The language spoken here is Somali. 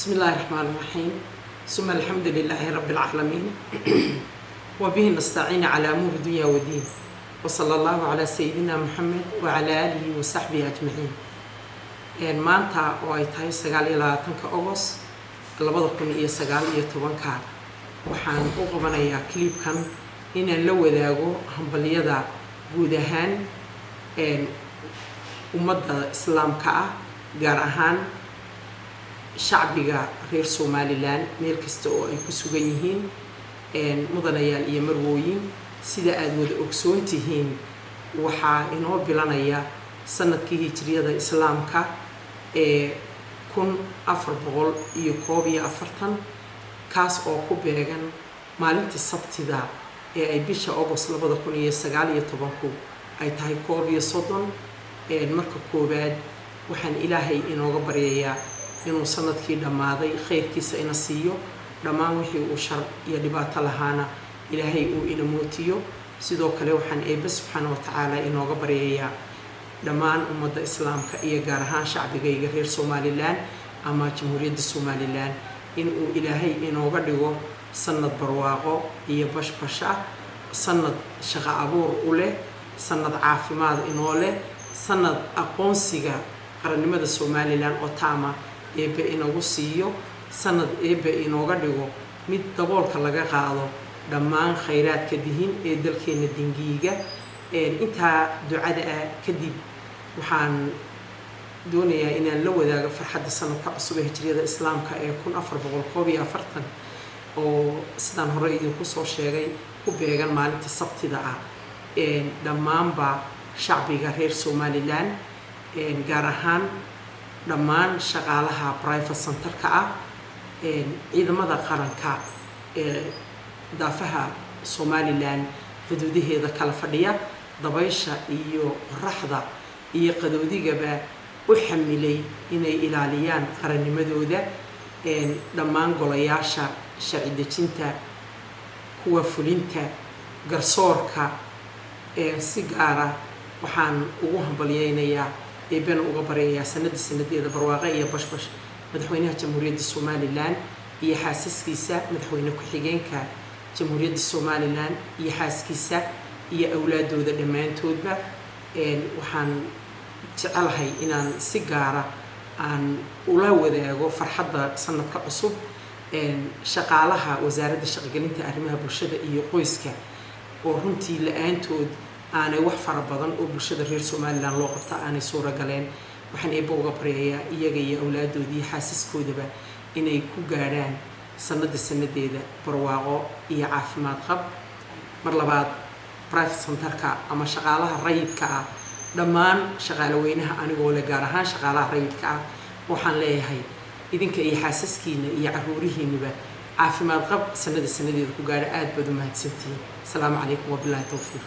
بسم الله الرحمن الرحيم. ثم الحمد لله رب العالمين وبه نستعين على أمور الدنيا والدين وصلى الله على سيدنا محمد وعلى آله وصحبه أجمعين. maanta oo ay tahay 29 August 2019 waxaan u qabanayaa clipkan inaan la wadaago hambaliyada guud ahaan ummadda islaamka ah gaar ahaan shacbiga reer Somaliland meel kasta oo ay ku sugan yihiin mudanayaal iyo marwooyin sida aad wada ogsoon tihiin waxaa inoo bilanaya sanadkii hijriyada islaamka 1441 kaas oo ku beegan maalintii sabtida ay bisha August 2019 ay tahay 31 marka koobaad waxaan ilaahay inooga baryayaa inuu sanadkii dhamaaday khayrkiisa ina siiyo dhamaan wixii uu shar iyo dhibaato lahaana ilaahay uu ina mootiyo sidoo kale waxaan eebbe subxaanahu wa ta'aala inooga baryayaa dhamaan ummadda islaamka iyo gaar ahaan shacbigayga reer Somaliland ama jamhuuriyadda Somaliland inuu ilaahay inooga dhigo sanad barwaaqo iyo bashbash ah sanad shaqo abuur u leh sanad caafimaad inoo leh sanad aqoonsiga qarannimada Somaliland oo taama eebbe inoogu siiyo sanad eebbe inooga dhigo mid daboolka laga qaado dhammaan khayraadka dihin ee dalkeena dingiiga intaa ducada kadib waxaan doonayaa inaan la wadaago farxadda sanadka cusub ee hijriyada islaamka ee 1441 oo sidaan hore idinku soo sheegay ku beegan maalinta sabtida ah dhammaanba shacbiga reer Somaliland gaar ahaan dhammaan shaqaalaha private centerka ah ciidamada qaranka daafaha Somaliland xuduudaheeda kala fadhiya dabaysha iyo qorraxda iyo qadoodigaba u xamilay inay ilaaliyaan qarannimadooda dhammaan golayaasha sharci dejinta kuwa fulinta garsoorka si gaara waxaan ugu hambaliyeynayaa eebben uga baryayaa sanadeeda barwaaqo iyo bashbash madaxweynaha jamhuuriyadda Somaliland iyo xaasaskiisa madaxweyne ku-xigeenka jamhuuriyadda Somaliland iyo xaaskiisa iyo awlaadooda dhammaantoodba waxaan jecelahay inaan si gaara aan ula wadaago farxadda sanadka cusub shaqaalaha wasaaradda shaqagelinta arrimaha bulshada iyo qoyska oo runtii la'aantood aanay wax fara badan oo bulshada reer Somaliland loo qabta aanay suura galeen waxaan eebbe uga baryayaa iyaga iyo awlaadoodii xaasaskoodaba inay ku gaaraan sanadeeda barwaaqo iyo caafimaad qab mar labaad private centerka ama shaqaalaha rayidka ah dhammaan shaqaalaweynaha anigoo le gaar ahaan shaqaalaha rayidka ah waxaan leeyahay idinka iyo xaasaskiina iyo caruurihiinaba caafimaad qab sanadeeda ku gaara aad baad u mahadsantihiin assalaamu calaykum wa billaahi tawfiiq